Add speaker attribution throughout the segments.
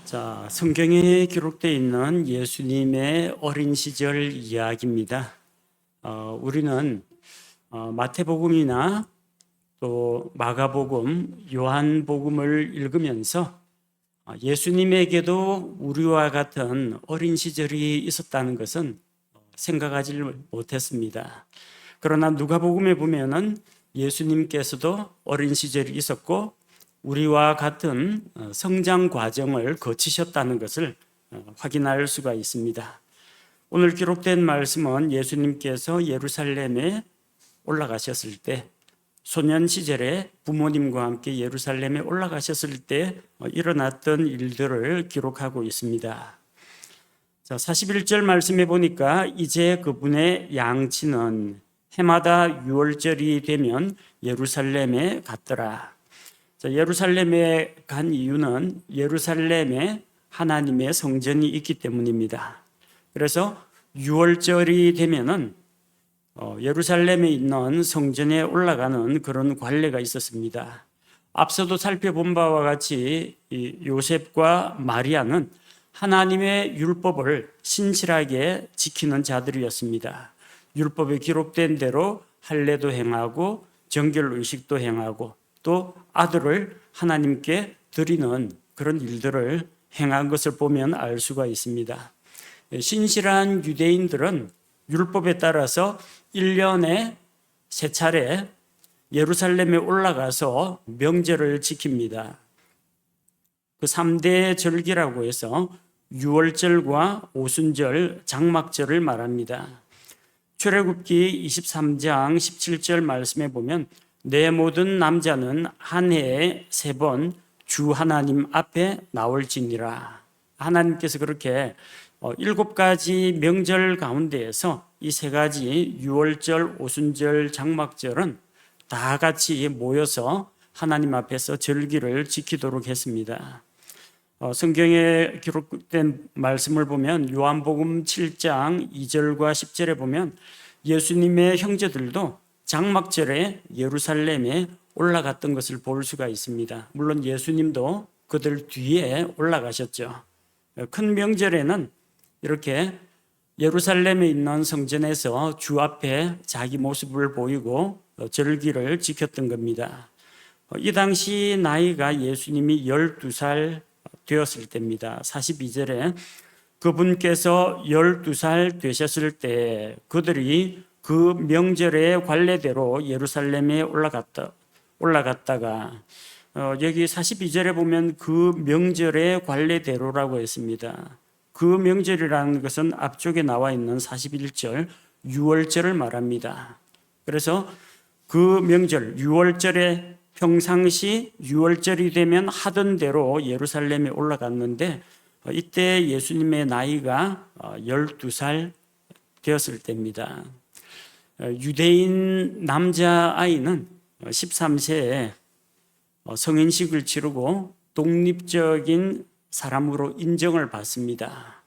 Speaker 1: 자, 성경에 기록되어 있는 예수님의 어린 시절 이야기입니다. 우리는 마태복음이나 또 마가복음, 요한복음을 읽으면서 예수님에게도 우리와 같은 어린 시절이 있었다는 것은 생각하지 못했습니다. 그러나 누가복음에 보면은 예수님께서도 어린 시절이 있었고 우리와 같은 성장 과정을 거치셨다는 것을 확인할 수가 있습니다. 오늘 기록된 말씀은 예수님께서 예루살렘에 올라가셨을 때, 소년 시절에 부모님과 함께 예루살렘에 올라가셨을 때 일어났던 일들을 기록하고 있습니다. 자, 41절 말씀에 보니까 이제 그분의 양치는 해마다 유월절이 되면 예루살렘에 갔더라. 예루살렘에 간 이유는 예루살렘에 하나님의 성전이 있기 때문입니다. 그래서 6월절이 되면은 예루살렘에 있는 성전에 올라가는 그런 관례가 있었습니다. 앞서도 살펴본 바와 같이 요셉과 마리아는 하나님의 율법을 신실하게 지키는 자들이었습니다. 율법에 기록된 대로 할례도 행하고 정결 의식도 행하고 또 아들을 하나님께 드리는 그런 일들을 행한 것을 보면 알 수가 있습니다. 신실한 유대인들은 율법에 따라서 1년에 3차례 예루살렘에 올라가서 명절을 지킵니다. 그 3대 절기라고 해서 유월절과 오순절, 장막절을 말합니다. 출애굽기 23장 17절 말씀에 보면 내 모든 남자는 한 해에 3번 주 하나님 앞에 나올지니라. 하나님께서 그렇게 7가지 명절 가운데에서 이 3가지 유월절, 오순절, 장막절은 다 같이 모여서 하나님 앞에서 절기를 지키도록 했습니다. 성경에 기록된 말씀을 보면 요한복음 7장 2절과 10절에 보면 예수님의 형제들도 장막절에 예루살렘에 올라갔던 것을 볼 수가 있습니다. 물론 예수님도 그들 뒤에 올라가셨죠. 큰 명절에는 이렇게 예루살렘에 있는 성전에서 주 앞에 자기 모습을 보이고 절기를 지켰던 겁니다. 이 당시 나이가 예수님이 12살 되었을 때입니다. 42절에 그분께서 12살 되셨을 때 그들이 그 명절의 관례대로 예루살렘에 올라갔다가 여기 42절에 보면 그 명절의 관례대로라고 했습니다. 그 명절이라는 것은 앞쪽에 나와 있는 41절 유월절을 말합니다. 그래서 그 명절 유월절에 평상시 유월절이 되면 하던 대로 예루살렘에 올라갔는데 이때 예수님의 나이가 12살 되었을 때입니다. 유대인 남자아이는 13세에 성인식을 치르고 독립적인 사람으로 인정을 받습니다.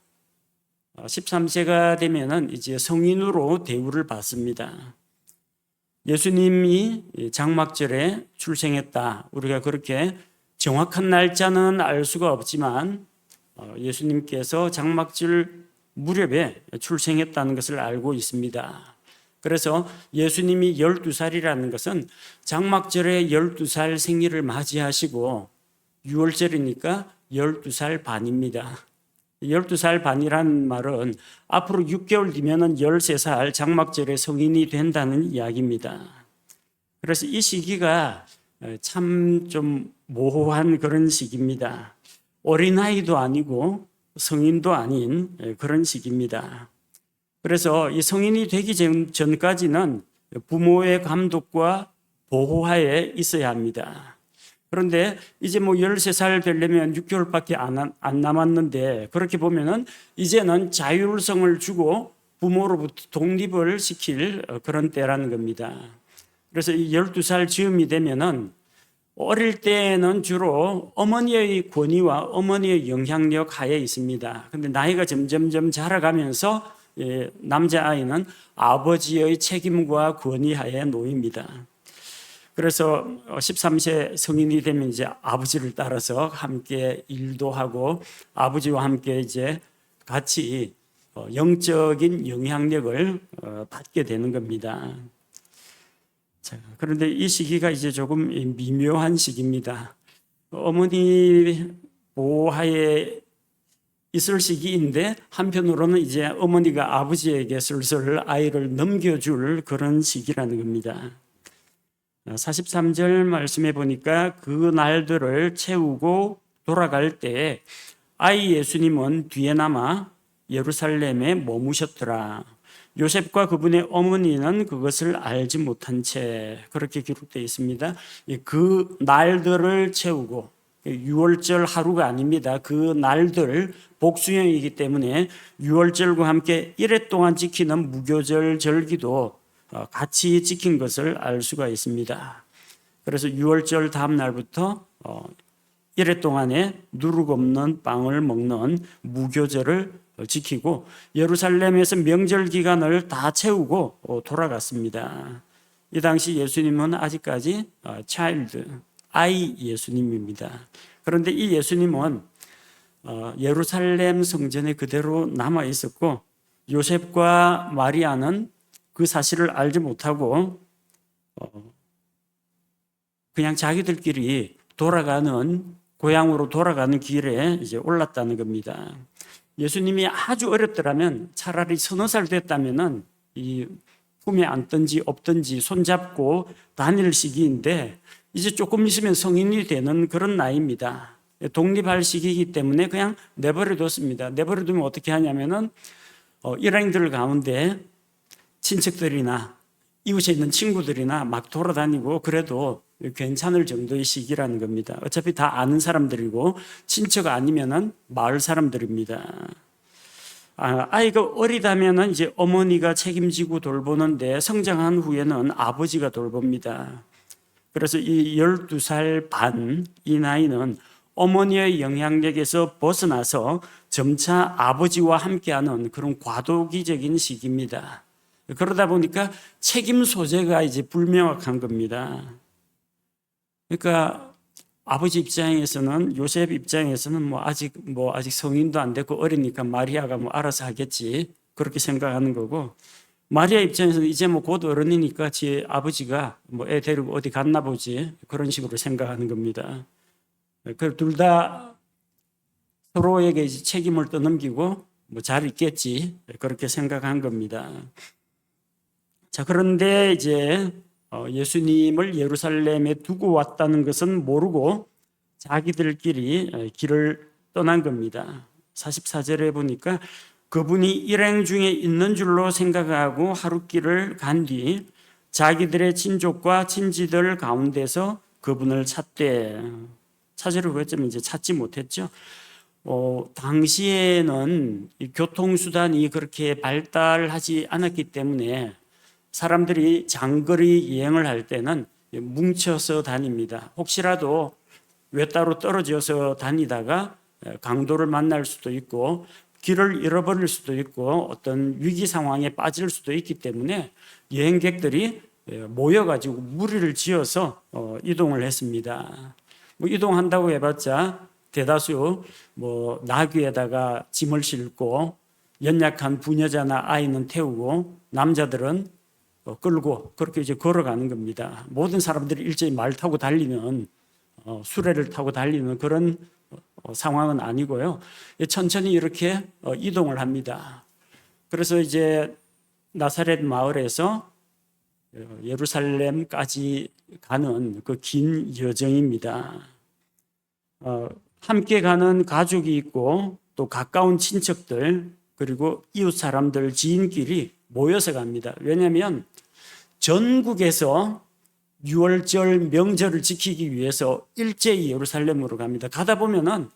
Speaker 1: 13세가 되면은 이제 성인으로 대우를 받습니다. 예수님이 장막절에 출생했다. 우리가 그렇게 정확한 날짜는 알 수가 없지만 예수님께서 장막절 무렵에 출생했다는 것을 알고 있습니다. 그래서 예수님이 12살이라는 것은 장막절에 12살 생일을 맞이하시고 6월절이니까 12살 반입니다. 12살 반이라는 말은 앞으로 6개월 뒤면 13살 장막절에 성인이 된다는 이야기입니다. 그래서 이 시기가 참 좀 모호한 그런 시기입니다. 어린아이도 아니고 성인도 아닌 그런 시기입니다. 그래서 이 성인이 되기 전까지는 부모의 감독과 보호하에 있어야 합니다. 그런데 이제 13살 되려면 6개월밖에 안 남았는데 그렇게 보면은 이제는 자율성을 주고 부모로부터 독립을 시킬 그런 때라는 겁니다. 그래서 이 12살 즈음이 되면은 어릴 때는 주로 어머니의 권위와 어머니의 영향력 하에 있습니다. 근데 나이가 점점점 자라가면서 남자아이는 아버지의 책임과 권위 하에 놓입니다. 그래서 13세 성인이 되면 이제 아버지를 따라서 함께 일도 하고 아버지와 함께 이제 같이 영적인 영향력을 받게 되는 겁니다. 자, 그런데 이 시기가 이제 조금 미묘한 시기입니다. 어머니 보호하에 있을 시기인데 한편으로는 이제 어머니가 아버지에게 슬슬 아이를 넘겨줄 그런 시기라는 겁니다. 43절 말씀해 보니까 그 날들을 채우고 돌아갈 때 아이 예수님은 뒤에 남아 예루살렘에 머무셨더라. 요셉과 그분의 어머니는 그것을 알지 못한 채, 그렇게 기록되어 있습니다. 그 날들을 채우고, 6월절 하루가 아닙니다. 그 날들 복수형이기 때문에 6월절과 함께 1회 동안 지키는 무교절 절기도 같이 지킨 것을 알 수가 있습니다. 그래서 6월절 다음 날부터 1회 동안에 누룩 없는 빵을 먹는 무교절을 지키고 예루살렘에서 명절 기간을 다 채우고 돌아갔습니다. 이 당시 예수님은 아직까지 차일드, 아이 예수님입니다. 그런데 이 예수님은 예루살렘 성전에 그대로 남아 있었고 요셉과 마리아는 그 사실을 알지 못하고 그냥 자기들끼리 고향으로 돌아가는 길에 이제 올랐다는 겁니다. 예수님이 아주 어렸더라면 차라리 서너 살 됐다면은 이 품에 안든지 없든지 손잡고 다닐 시기인데 이제 조금 있으면 성인이 되는 그런 나이입니다. 독립할 시기이기 때문에 그냥 내버려 뒀습니다. 내버려 두면 어떻게 하냐면은 일행들 가운데 친척들이나 이웃에 있는 친구들이나 막 돌아다니고 그래도 괜찮을 정도의 시기라는 겁니다. 어차피 다 아는 사람들이고 친척 아니면은 마을 사람들입니다. 아이가 어리다면은 이제 어머니가 책임지고 돌보는데 성장한 후에는 아버지가 돌봅니다. 그래서 이 12살 반 이 나이는 어머니의 영향력에서 벗어나서 점차 아버지와 함께하는 그런 과도기적인 시기입니다. 그러다 보니까 책임 소재가 이제 불명확한 겁니다. 그러니까 아버지 입장에서는 요셉 입장에서는 아직 성인도 안 됐고 어리니까 마리아가 알아서 하겠지 그렇게 생각하는 거고 마리아 입장에서는 이제 곧 어른이니까 제 아버지가 애 데리고 어디 갔나 보지 그런 식으로 생각하는 겁니다. 그 둘 다 서로에게 이제 책임을 떠넘기고 잘 있겠지 그렇게 생각한 겁니다. 자, 그런데 이제 예수님을 예루살렘에 두고 왔다는 것은 모르고 자기들끼리 길을 떠난 겁니다. 44절에 보니까 그분이 일행 중에 있는 줄로 생각하고 하룻길을 간 뒤 자기들의 친족과 친지들 가운데서 그분을 찾되 찾으려고 했지만 이제 찾지 못했죠. 당시에는 이 교통수단이 그렇게 발달하지 않았기 때문에 사람들이 장거리 여행을 할 때는 뭉쳐서 다닙니다. 혹시라도 외따로 떨어져서 다니다가 강도를 만날 수도 있고 길을 잃어버릴 수도 있고 어떤 위기 상황에 빠질 수도 있기 때문에 여행객들이 모여가지고 무리를 지어서 이동을 했습니다. 이동한다고 해봤자 대다수 나귀에다가 짐을 싣고 연약한 부녀자나 아이는 태우고 남자들은 끌고 그렇게 이제 걸어가는 겁니다. 모든 사람들이 일제히 말 타고 달리는 수레를 타고 달리는 그런 상황은 아니고요. 천천히 이렇게 이동을 합니다. 그래서 이제 나사렛 마을에서 예루살렘까지 가는 그 긴 여정입니다. 함께 가는 가족이 있고 또 가까운 친척들 그리고 이웃 사람들 지인끼리 모여서 갑니다. 왜냐하면 전국에서 6월절 명절을 지키기 위해서 일제히 예루살렘으로 갑니다. 가다 보면은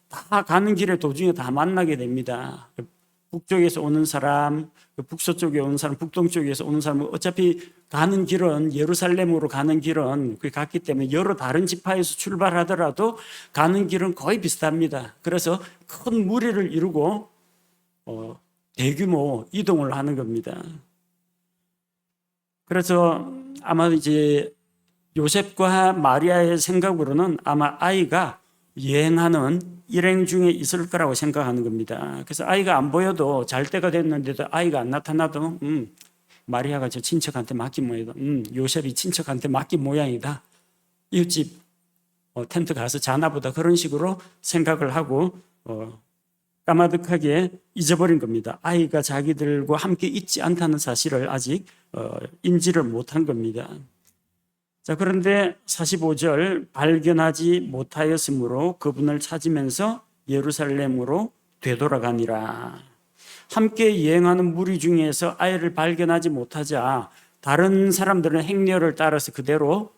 Speaker 1: 다 가는 길에 도중에 다 만나게 됩니다. 북쪽에서 오는 사람, 북서쪽에 오는 사람, 북동쪽에서 오는 사람, 어차피 가는 길은 예루살렘으로 가는 길은 같기 때문에 여러 다른 지파에서 출발하더라도 가는 길은 거의 비슷합니다. 그래서 큰 무리를 이루고 대규모 이동을 하는 겁니다. 그래서 아마 이제 요셉과 마리아의 생각으로는 아마 아이가 여행하는 일행 중에 있을 거라고 생각하는 겁니다. 그래서 아이가 안 보여도 잘 때가 됐는데도 아이가 안 나타나도 마리아가 저 친척한테 맡긴 모양이다. 요셉이 친척한테 맡긴 모양이다. 이웃집 텐트 가서 자나보다, 그런 식으로 생각을 하고 까마득하게 잊어버린 겁니다. 아이가 자기들과 함께 있지 않다는 사실을 아직 인지를 못한 겁니다. 자, 그런데 45절, 발견하지 못하였으므로 그분을 찾으면서 예루살렘으로 되돌아가니라. 함께 여행하는 무리 중에서 아이를 발견하지 못하자 다른 사람들은 행렬을 따라서 그대로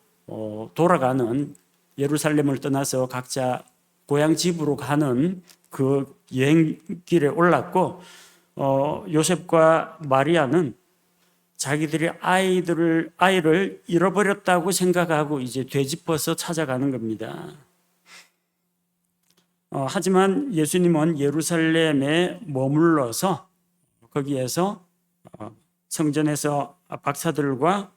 Speaker 1: 돌아가는, 예루살렘을 떠나서 각자 고향 집으로 가는 그 여행길에 올랐고, 요셉과 마리아는 자기들이 아이를 잃어버렸다고 생각하고 이제 되짚어서 찾아가는 겁니다. 하지만 예수님은 예루살렘에 머물러서 거기에서 성전에서 박사들과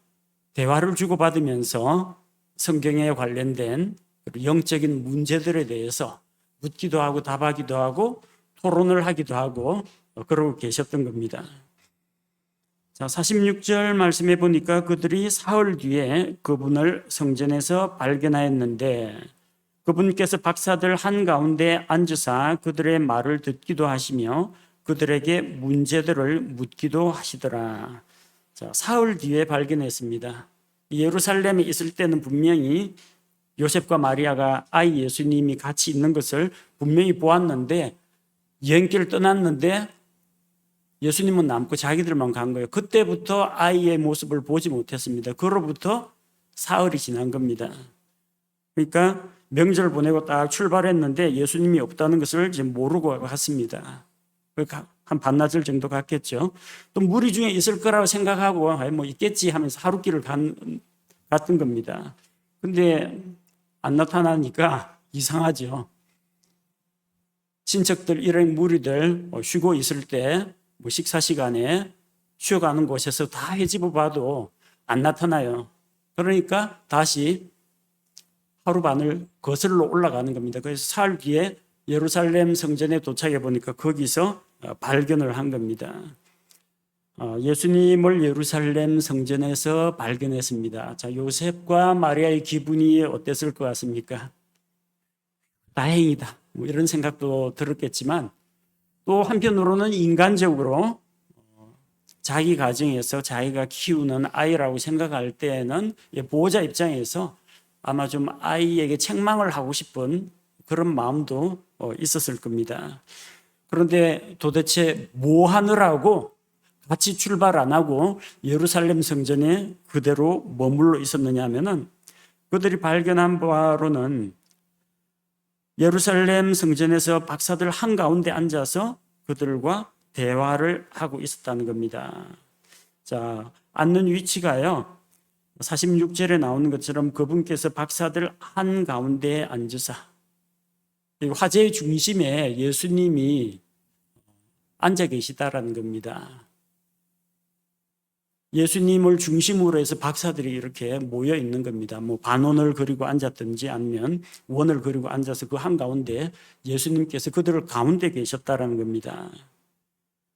Speaker 1: 대화를 주고받으면서 성경에 관련된 영적인 문제들에 대해서 묻기도 하고 답하기도 하고 토론을 하기도 하고 그러고 계셨던 겁니다. 자, 46절 말씀해 보니까 그들이 사흘 뒤에 그분을 성전에서 발견하였는데 그분께서 박사들 한가운데 앉으사 그들의 말을 듣기도 하시며 그들에게 문제들을 묻기도 하시더라. 자, 사흘 뒤에 발견했습니다. 예루살렘에 있을 때는 분명히 요셉과 마리아가 아이 예수님이 같이 있는 것을 분명히 보았는데, 여행길을 떠났는데 예수님은 남고 자기들만 간 거예요. 그때부터 아이의 모습을 보지 못했습니다. 그로부터 사흘이 지난 겁니다. 그러니까 명절 보내고 딱 출발했는데 예수님이 없다는 것을 이제 모르고 갔습니다. 한 반나절 정도 갔겠죠. 또 무리 중에 있을 거라고 생각하고 뭐 있겠지 하면서 하루길을 갔던 겁니다. 근데 안 나타나니까 이상하죠. 친척들, 일행 무리들 쉬고 있을 때 뭐 식사 시간에 쉬어가는 곳에서 다 헤집어 봐도 안 나타나요. 그러니까 다시 하루 반을 거슬러 올라가는 겁니다. 그래서 사흘 뒤에 예루살렘 성전에 도착해 보니까 거기서 발견을 한 겁니다. 예수님을 예루살렘 성전에서 발견했습니다. 자, 요셉과 마리아의 기분이 어땠을 것 같습니까? 다행이다, 뭐 이런 생각도 들었겠지만, 또 한편으로는 인간적으로 자기 가정에서 자기가 키우는 아이라고 생각할 때에는 보호자 입장에서 아마 좀 아이에게 책망을 하고 싶은 그런 마음도 있었을 겁니다. 그런데 도대체 뭐 하느라고 같이 출발 안 하고 예루살렘 성전에 그대로 머물러 있었느냐 하면은, 그들이 발견한 바로는 예루살렘 성전에서 박사들 한가운데 앉아서 그들과 대화를 하고 있었다는 겁니다. 자, 앉는 위치가요, 46절에 나오는 것처럼 그분께서 박사들 한가운데 앉으사, 화제의 중심에 예수님이 앉아 계시다라는 겁니다. 예수님을 중심으로 해서 박사들이 이렇게 모여 있는 겁니다. 뭐 반원을 그리고 앉았든지 아니면 원을 그리고 앉아서 그 한가운데 예수님께서 그들을 가운데 계셨다라는 겁니다.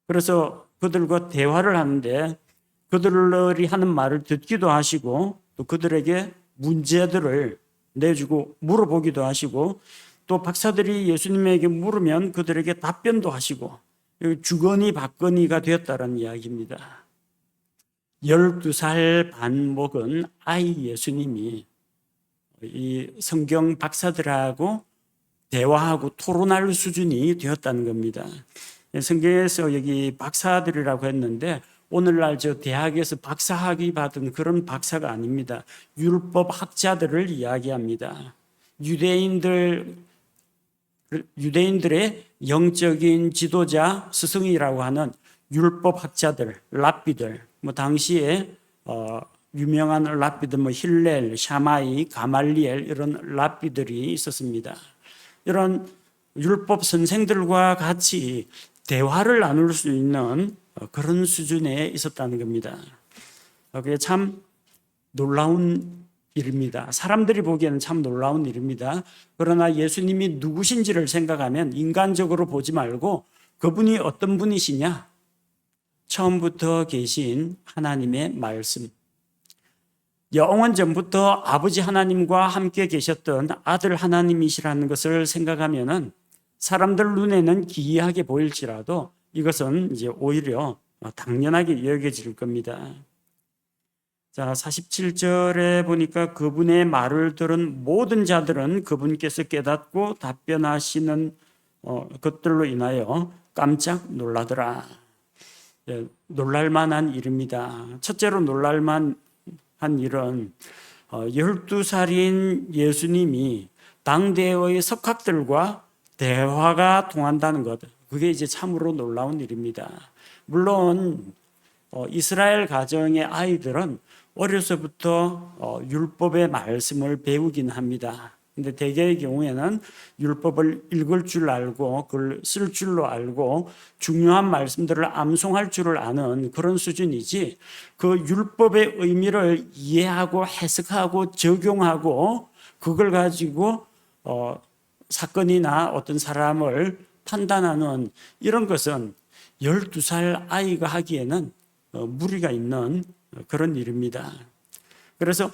Speaker 1: 그래서 그들과 대화를 하는데 그들이 하는 말을 듣기도 하시고 또 그들에게 문제들을 내주고 물어보기도 하시고, 또 박사들이 예수님에게 물으면 그들에게 답변도 하시고, 주거니 받거니가 되었다는 이야기입니다. 12살 반 먹은 아이 예수님이 이 성경 박사들하고 대화하고 토론할 수준이 되었다는 겁니다. 성경에서 여기 박사들이라고 했는데 오늘날 저 대학에서 박사학위 받은 그런 박사가 아닙니다. 율법 학자들을 이야기합니다. 유대인들의 영적인 지도자, 스승이라고 하는 율법 학자들, 랍비들, 뭐 당시에 유명한 랍비들, 뭐 힐렐, 샤마이, 가말리엘 이런 랍비들이 있었습니다. 이런 율법 선생들과 같이 대화를 나눌 수 있는 그런 수준에 있었다는 겁니다. 그게 참 놀라운 일입니다. 사람들이 보기에는 참 놀라운 일입니다. 그러나 예수님이 누구신지를 생각하면 인간적으로 보지 말고 그분이 어떤 분이시냐? 처음부터 계신 하나님의 말씀. 영원 전부터 아버지 하나님과 함께 계셨던 아들 하나님이시라는 것을 생각하면은 사람들 눈에는 기이하게 보일지라도 이것은 이제 오히려 당연하게 여겨질 겁니다. 자, 47절에 보니까 그분의 말을 들은 모든 자들은 그분께서 깨닫고 답변하시는 것들로 인하여 깜짝 놀라더라. 놀랄만한 일입니다. 첫째로 놀랄만한 일은 12살인 예수님이 당대의 석학들과 대화가 통한다는 것. 그게 이제 참으로 놀라운 일입니다. 물론 이스라엘 가정의 아이들은 어려서부터 율법의 말씀을 배우긴 합니다. 근데 대개의 경우에는 율법을 읽을 줄 알고 그걸 쓸 줄로 알고 중요한 말씀들을 암송할 줄을 아는 그런 수준이지, 그 율법의 의미를 이해하고 해석하고 적용하고 그걸 가지고 사건이나 어떤 사람을 판단하는 이런 것은 12살 아이가 하기에는 무리가 있는 그런 일입니다. 그래서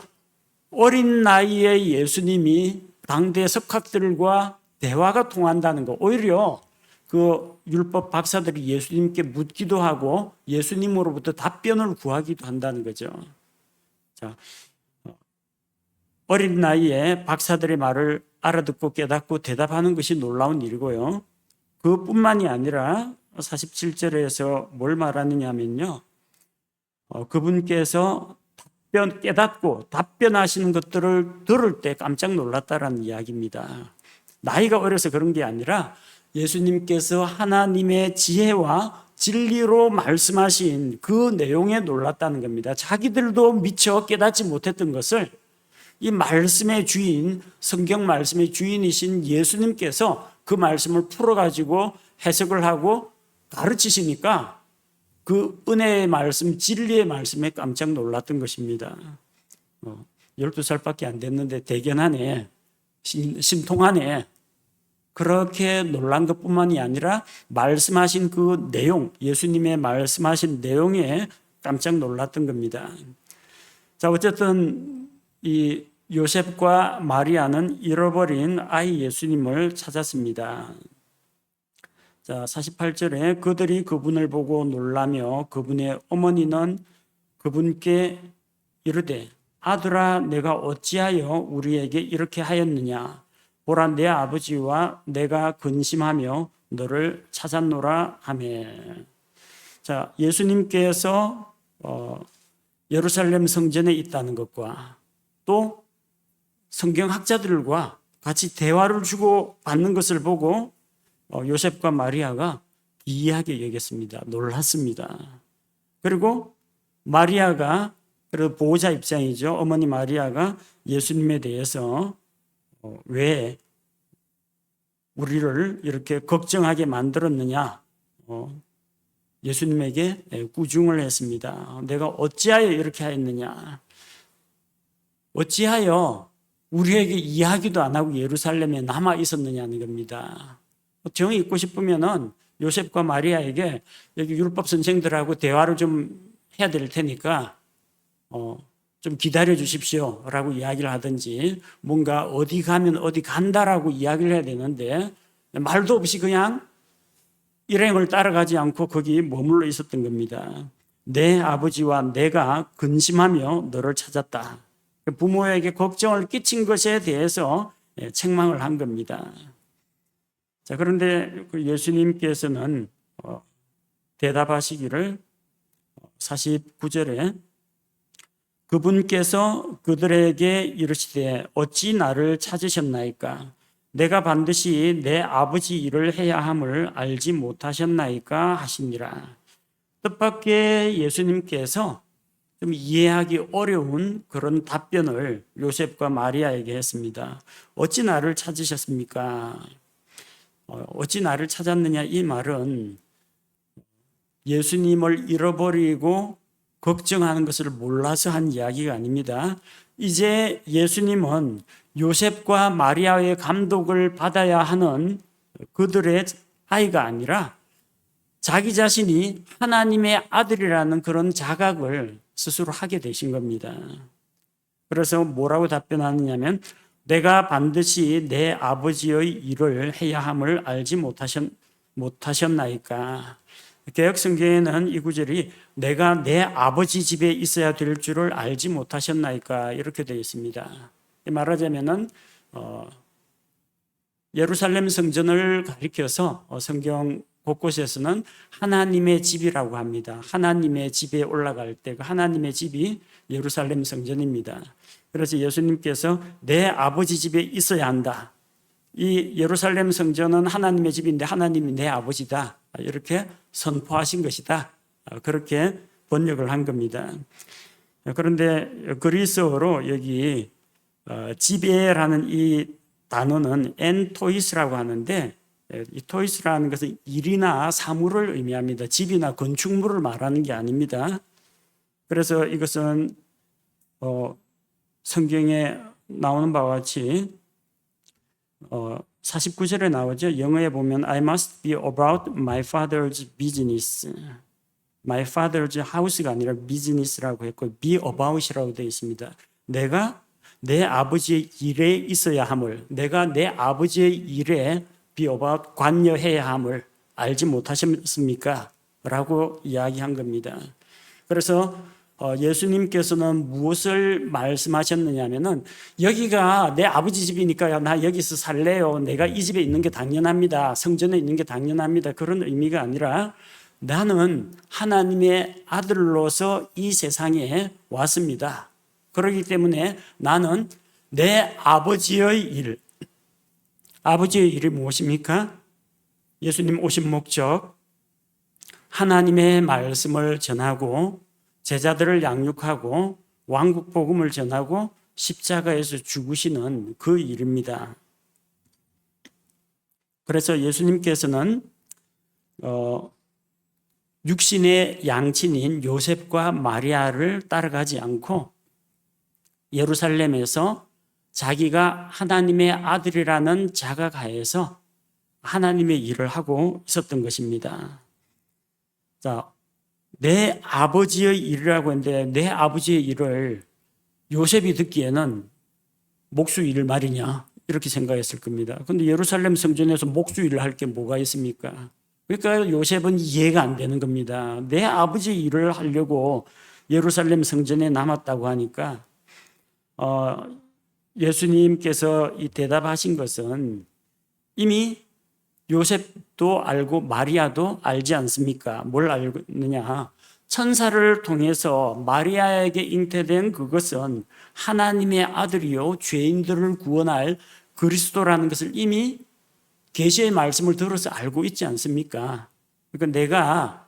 Speaker 1: 어린 나이에 예수님이 당대 석학들과 대화가 통한다는 것, 오히려 그 율법 박사들이 예수님께 묻기도 하고 예수님으로부터 답변을 구하기도 한다는 거죠. 자, 어린 나이에 박사들의 말을 알아듣고 깨닫고 대답하는 것이 놀라운 일이고요. 그뿐만이 아니라 47절에서 뭘 말하느냐 하면요, 그분께서 깨닫고 답변하시는 것들을 들을 때 깜짝 놀랐다라는 이야기입니다. 나이가 어려서 그런 게 아니라 예수님께서 하나님의 지혜와 진리로 말씀하신 그 내용에 놀랐다는 겁니다. 자기들도 미처 깨닫지 못했던 것을 이 말씀의 주인, 성경 말씀의 주인이신 예수님께서 그 말씀을 풀어가지고 해석을 하고 가르치시니까 그 은혜의 말씀, 진리의 말씀에 깜짝 놀랐던 것입니다. 12살밖에 안 됐는데 대견하네, 신통하네. 그렇게 놀란 것뿐만이 아니라 말씀하신 그 내용, 예수님의 말씀하신 내용에 깜짝 놀랐던 겁니다. 자, 어쨌든 이 요셉과 마리아는 잃어버린 아이 예수님을 찾았습니다. 자, 48절에 그들이 그분을 보고 놀라며 그분의 어머니는 그분께 이르되 아들아, 내가 어찌하여 우리에게 이렇게 하였느냐? 보라, 내 아버지와 내가 근심하며 너를 찾았노라 하매. 자, 예수님께서 예루살렘 성전에 있다는 것과 또 성경학자들과 같이 대화를 주고 받는 것을 보고 요셉과 마리아가 기이하게 여겼습니다. 놀랐습니다. 그리고 마리아가, 그리고 보호자 입장이죠. 어머니 마리아가 예수님에 대해서 왜 우리를 이렇게 걱정하게 만들었느냐, 예수님에게 구중을 했습니다. 내가 어찌하여 이렇게 하였느냐, 어찌하여 우리에게 이야기도 안 하고 예루살렘에 남아 있었느냐는 겁니다. 정이 있고 싶으면은 요셉과 마리아에게 여기 율법 선생들하고 대화를 좀 해야 될 테니까 좀 기다려 주십시오 라고 이야기를 하든지, 뭔가 어디 가면 어디 간다라고 이야기를 해야 되는데 말도 없이 그냥 일행을 따라가지 않고 거기 머물러 있었던 겁니다. 내 아버지와 내가 근심하며 너를 찾았다. 부모에게 걱정을 끼친 것에 대해서 책망을 한 겁니다. 자, 그런데 예수님께서는 대답하시기를 49절에 그분께서 그들에게 이르시되 어찌 나를 찾으셨나이까? 내가 반드시 내 아버지 일을 해야 함을 알지 못하셨나이까 하시니라. 뜻밖의 예수님께서 좀 이해하기 어려운 그런 답변을 요셉과 마리아에게 했습니다. 어찌 나를 찾으셨습니까? 어찌 나를 찾았느냐, 이 말은 예수님을 잃어버리고 걱정하는 것을 몰라서 한 이야기가 아닙니다. 이제 예수님은 요셉과 마리아의 감독을 받아야 하는 그들의 아이가 아니라 자기 자신이 하나님의 아들이라는 그런 자각을 스스로 하게 되신 겁니다. 그래서 뭐라고 답변하느냐면 내가 반드시 내 아버지의 일을 해야 함을 알지 못하셨나이까. 개역 성경에는 이 구절이 내가 내 아버지 집에 있어야 될 줄을 알지 못하셨나이까 이렇게 되어 있습니다. 말하자면은 예루살렘 성전을 가리켜서 성경 곳곳에서는 하나님의 집이라고 합니다. 하나님의 집에 올라갈 때 그 하나님의 집이 예루살렘 성전입니다. 그래서 예수님께서 내 아버지 집에 있어야 한다. 이 예루살렘 성전은 하나님의 집인데 하나님이 내 아버지다. 이렇게 선포하신 것이다. 그렇게 번역을 한 겁니다. 그런데 그리스어로 여기 집에라는 이 단어는 엔토이스라고 하는데 이 토이스라는 것은 일이나 사물을 의미합니다. 집이나 건축물을 말하는 게 아닙니다. 그래서 이것은 성경에 나오는 바와 같이 49절에 나오죠. 영어에 보면 I must be about my father's business. My father's house가 아니라 business라고 했고 be about이라고 되어 있습니다. 내가 내 아버지의 일에 있어야 함을, 내가 내 아버지의 일에 be about 관여해야 함을 알지 못하셨습니까? 라고 이야기한 겁니다. 그래서 예수님께서는 무엇을 말씀하셨느냐 하면은 여기가 내 아버지 집이니까 나 여기서 살래요. 내가 이 집에 있는 게 당연합니다. 성전에 있는 게 당연합니다. 그런 의미가 아니라 나는 하나님의 아들로서 이 세상에 왔습니다. 그렇기 때문에 나는 내 아버지의 일, 아버지의 일이 무엇입니까? 예수님 오신 목적, 하나님의 말씀을 전하고 제자들을 양육하고 왕국 복음을 전하고 십자가에서 죽으시는 그 일입니다. 그래서 예수님께서는 육신의 양친인 요셉과 마리아를 따라가지 않고 예루살렘에서 자기가 하나님의 아들이라는 자각하에서 하나님의 일을 하고 있었던 것입니다. 자, 내 아버지의 일이라고 했는데 내 아버지의 일을 요셉이 듣기에는 목수일 말이냐 이렇게 생각했을 겁니다. 그런데 예루살렘 성전에서 목수일을 할 게 뭐가 있습니까? 그러니까 요셉은 이해가 안 되는 겁니다. 내 아버지의 일을 하려고 예루살렘 성전에 남았다고 하니까 예수님께서 이 대답하신 것은 이미 요셉도 알고 마리아도 알지 않습니까? 뭘 알느냐? 천사를 통해서 마리아에게 잉태된 그것은 하나님의 아들이요 죄인들을 구원할 그리스도라는 것을 이미 계시의 말씀을 들어서 알고 있지 않습니까? 그러니까 내가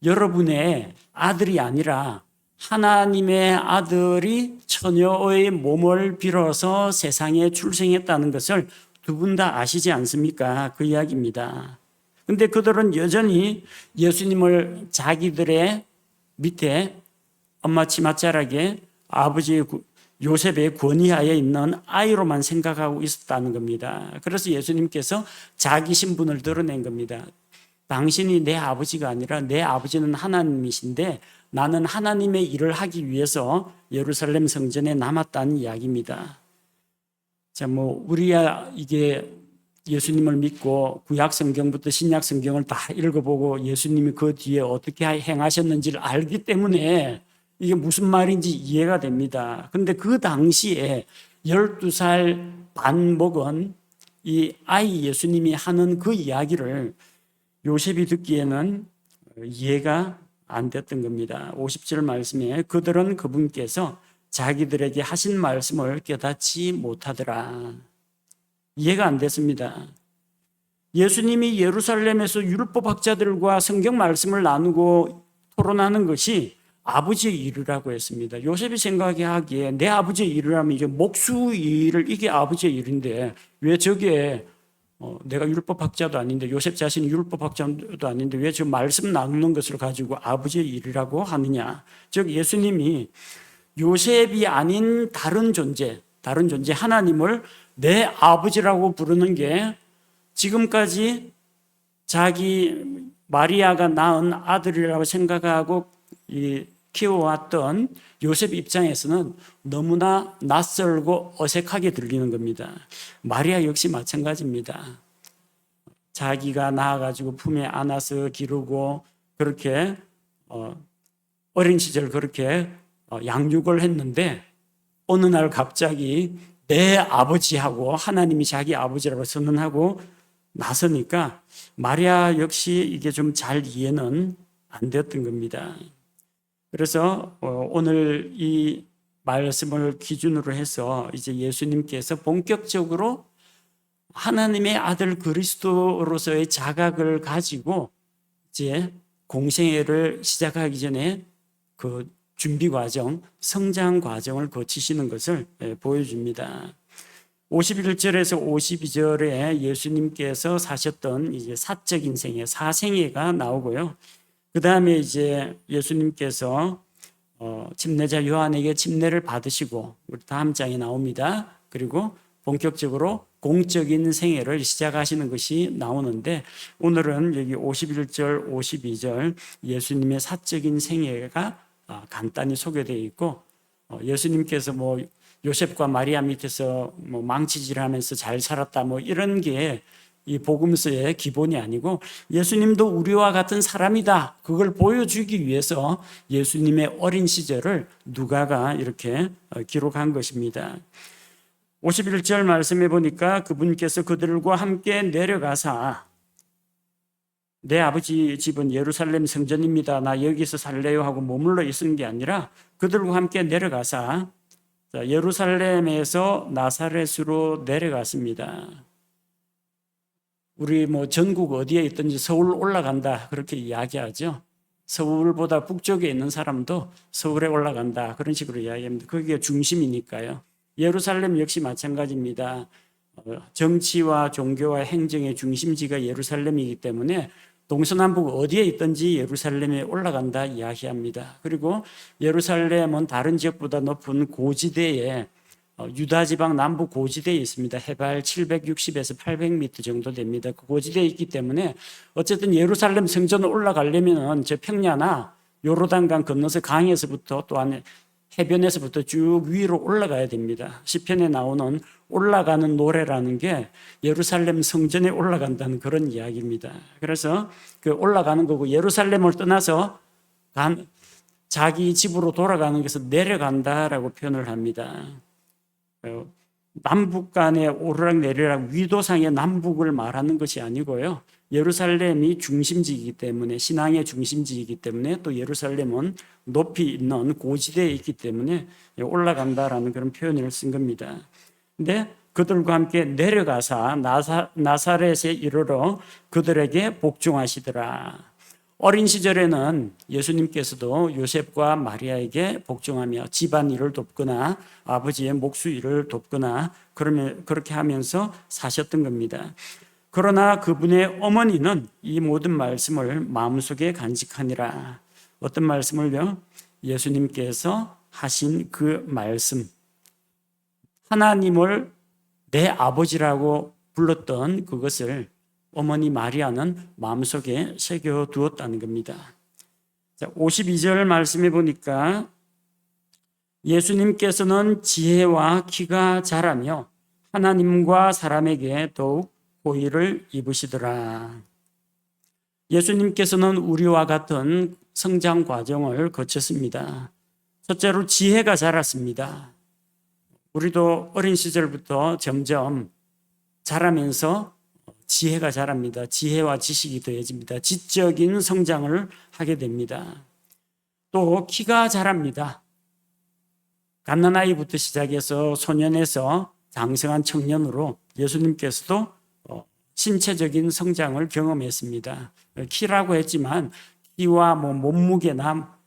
Speaker 1: 여러분의 아들이 아니라 하나님의 아들이 처녀의 몸을 빌어서 세상에 출생했다는 것을 두 분 다 아시지 않습니까? 그 이야기입니다. 그런데 그들은 여전히 예수님을 자기들의 밑에 엄마 치맛자락에 아버지 요셉의 권위하에 있는 아이로만 생각하고 있었다는 겁니다. 그래서 예수님께서 자기 신분을 드러낸 겁니다. 당신이 내 아버지가 아니라 내 아버지는 하나님이신데 나는 하나님의 일을 하기 위해서 예루살렘 성전에 남았다는 이야기입니다. 자, 우리야 이게 예수님을 믿고 구약 성경부터 신약 성경을 다 읽어보고 예수님이 그 뒤에 어떻게 행하셨는지를 알기 때문에 이게 무슨 말인지 이해가 됩니다. 그런데 그 당시에 12살 반 먹은 이 아이 예수님이 하는 그 이야기를 요셉이 듣기에는 이해가 안 됐던 겁니다. 50절 말씀에 그들은 그분께서 자기들에게 하신 말씀을 깨닫지 못하더라. 이해가 안 됐습니다. 예수님이 예루살렘에서 율법학자들과 성경 말씀을 나누고 토론하는 것이 아버지의 일이라고 했습니다. 요셉이 생각하기에 내 아버지의 일이라면 이게 목수 일을 이게 아버지의 일인데 왜 저게 내가 율법학자도 아닌데 요셉 자신이 율법학자도 아닌데 왜 저 말씀 나누는 것을 가지고 아버지의 일이라고 하느냐. 즉 예수님이 요셉이 아닌 다른 존재 하나님을 내 아버지라고 부르는 게 지금까지 자기 마리아가 낳은 아들이라고 생각하고 키워왔던 요셉 입장에서는 너무나 낯설고 어색하게 들리는 겁니다. 마리아 역시 마찬가지입니다. 자기가 낳아가지고 품에 안아서 기르고 그렇게 어린 시절 그렇게 양육을 했는데 어느 날 갑자기 내 아버지하고 하나님이 자기 아버지라고 선언하고 나서니까 마리아 역시 이게 좀 잘 이해는 안 되었던 겁니다. 그래서 오늘 이 말씀을 기준으로 해서 이제 예수님께서 본격적으로 하나님의 아들 그리스도로서의 자각을 가지고 이제 공생애를 시작하기 전에 그 준비 과정, 성장 과정을 거치시는 것을 보여줍니다. 51절에서 52절에 예수님께서 사셨던 이제 사적인 생애, 사생애가 나오고요. 그 다음에 이제 예수님께서 침례자 요한에게 침례를 받으시고 우리 다음 장에 나옵니다. 그리고 본격적으로 공적인 생애를 시작하시는 것이 나오는데 오늘은 여기 51절, 52절 예수님의 사적인 생애가 간단히 소개되어 있고 예수님께서 뭐 요셉과 마리아 밑에서 뭐 망치질하면서 잘 살았다 뭐 이런 게 이 복음서의 기본이 아니고 예수님도 우리와 같은 사람이다. 그걸 보여주기 위해서 예수님의 어린 시절을 누가가 이렇게 기록한 것입니다. 51절 말씀해 보니까 그분께서 그들과 함께 내려가사 내 아버지 집은 예루살렘 성전입니다. 나 여기서 살래요 하고 머물러 있은 게 아니라 그들과 함께 내려가사 예루살렘에서 나사렛으로 내려갔습니다. 우리 뭐 전국 어디에 있든지 서울 올라간다 그렇게 이야기하죠. 서울보다 북쪽에 있는 사람도 서울에 올라간다 그런 식으로 이야기합니다. 그게 중심이니까요. 예루살렘 역시 마찬가지입니다. 정치와 종교와 행정의 중심지가 예루살렘이기 때문에 동서남북 어디에 있든지 예루살렘에 올라간다 이야기합니다. 그리고 예루살렘은 다른 지역보다 높은 고지대에 유다 지방 남부 고지대에 있습니다. 해발 760에서 800m 정도 됩니다. 그 고지대에 있기 때문에 어쨌든 예루살렘 성전을 올라가려면 저 평야나 요르단강 건너서 강에서부터 또한 해변에서부터 쭉 위로 올라가야 됩니다. 시편에 나오는 올라가는 노래라는 게 예루살렘 성전에 올라간다는 그런 이야기입니다. 그래서 그 올라가는 거고 예루살렘을 떠나서 자기 집으로 돌아가는 것에서 내려간다라고 표현을 합니다. 남북 간의 오르락내리락 위도상의 남북을 말하는 것이 아니고요. 예루살렘이 중심지이기 때문에 신앙의 중심지이기 때문에 또 예루살렘은 높이 있는 고지대에 있기 때문에 올라간다라는 그런 표현을 쓴 겁니다. 근데 그들과 함께 내려가사 나사렛에 이르러 그들에게 복종하시더라. 어린 시절에는 예수님께서도 요셉과 마리아에게 복종하며 집안일을 돕거나 아버지의 목수일을 돕거나 그렇게 하면서 사셨던 겁니다. 그러나 그분의 어머니는 이 모든 말씀을 마음속에 간직하니라. 어떤 말씀을요? 예수님께서 하신 그 말씀, 하나님을 내 아버지라고 불렀던 그것을 어머니 마리아는 마음속에 새겨두었다는 겁니다. 52절 말씀해 보니까 예수님께서는 지혜와 키가 자라며 하나님과 사람에게 더욱 호의를 입으시더라. 예수님께서는 우리와 같은 성장 과정을 거쳤습니다. 첫째로 지혜가 자랐습니다. 우리도 어린 시절부터 점점 자라면서 지혜가 자랍니다. 지혜와 지식이 더해집니다. 지적인 성장을 하게 됩니다. 또 키가 자랍니다. 갓난아이부터 시작해서 소년에서 장성한 청년으로 예수님께서도 신체적인 성장을 경험했습니다. 키라고 했지만 키와 몸무게나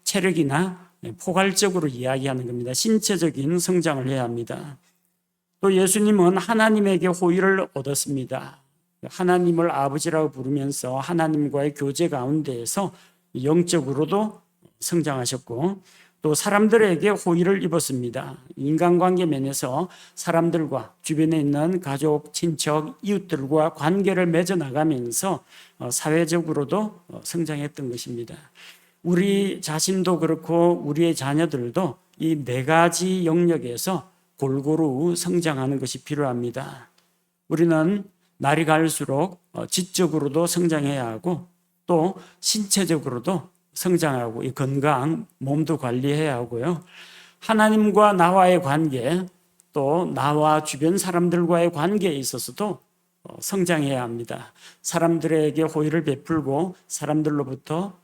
Speaker 1: 체력이나 포괄적으로 이야기하는 겁니다. 신체적인 성장을 해야 합니다. 또 예수님은 하나님에게 호의를 얻었습니다. 하나님을 아버지라고 부르면서 하나님과의 교제 가운데에서 영적으로도 성장하셨고 또 사람들에게 호의를 입었습니다. 인간관계 면에서 사람들과 주변에 있는 가족, 친척, 이웃들과 관계를 맺어 나가면서 사회적으로도 성장했던 것입니다. 우리 자신도 그렇고 우리의 자녀들도 이 네 가지 영역에서 골고루 성장하는 것이 필요합니다. 우리는 날이 갈수록 지적으로도 성장해야 하고 또 신체적으로도 성장하고 이 건강, 몸도 관리해야 하고요. 하나님과 나와의 관계, 또 나와 주변 사람들과의 관계에 있어서도 성장해야 합니다. 사람들에게 호의를 베풀고 사람들로부터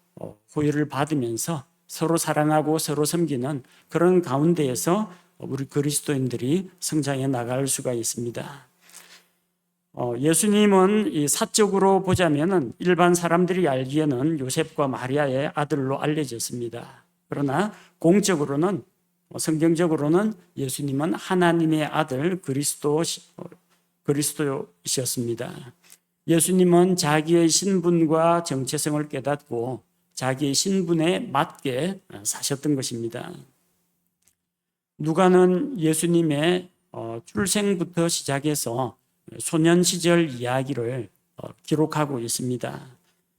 Speaker 1: 호의를 받으면서 서로 사랑하고 서로 섬기는 그런 가운데에서 우리 그리스도인들이 성장해 나갈 수가 있습니다. 예수님은 이 사적으로 보자면은 일반 사람들이 알기에는 요셉과 마리아의 아들로 알려졌습니다. 그러나 공적으로는 성경적으로는 예수님은 하나님의 아들 그리스도이셨습니다. 예수님은 자기의 신분과 정체성을 깨닫고 자기의 신분에 맞게 사셨던 것입니다. 누가는 예수님의 출생부터 시작해서 소년 시절 이야기를 기록하고 있습니다.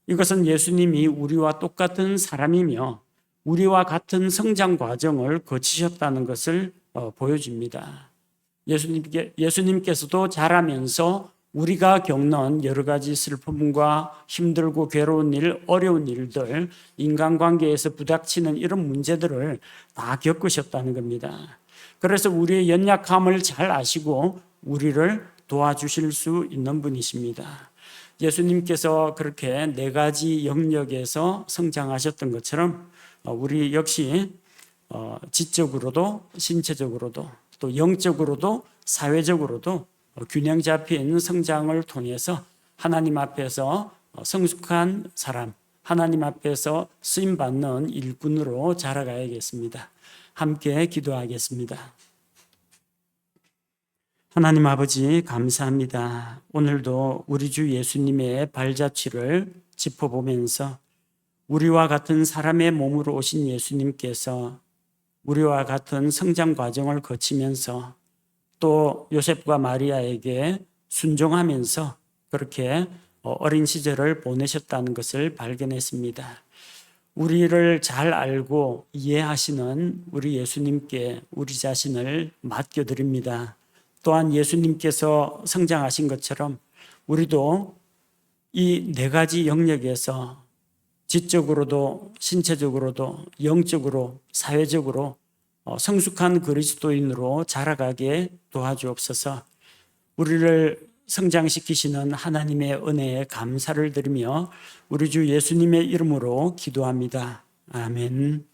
Speaker 1: 이것은 예수님이 우리와 똑같은 사람이며 우리와 같은 성장 과정을 거치셨다는 것을 보여줍니다. 예수님께서도 자라면서 우리가 겪는 여러 가지 슬픔과 힘들고 괴로운 일, 어려운 일들, 인간관계에서 부닥치는 이런 문제들을 다 겪으셨다는 겁니다. 그래서 우리의 연약함을 잘 아시고 우리를 도와주실 수 있는 분이십니다. 예수님께서 그렇게 네 가지 영역에서 성장하셨던 것처럼 우리 역시 지적으로도 신체적으로도 또 영적으로도 사회적으로도 균형 잡힌 성장을 통해서 하나님 앞에서 성숙한 사람, 하나님 앞에서 쓰임받는 일꾼으로 자라가야겠습니다. 함께 기도하겠습니다. 하나님 아버지 감사합니다. 오늘도 우리 주 예수님의 발자취를 짚어보면서 우리와 같은 사람의 몸으로 오신 예수님께서 우리와 같은 성장 과정을 거치면서 또 요셉과 마리아에게 순종하면서 그렇게 어린 시절을 보내셨다는 것을 발견했습니다. 우리를 잘 알고 이해하시는 우리 예수님께 우리 자신을 맡겨드립니다. 또한 예수님께서 성장하신 것처럼 우리도 이 네 가지 영역에서 지적으로도 신체적으로도 영적으로 사회적으로 성숙한 그리스도인으로 자라가게 도와주옵소서. 우리를 성장시키시는 하나님의 은혜에 감사를 드리며 우리 주 예수님의 이름으로 기도합니다. 아멘.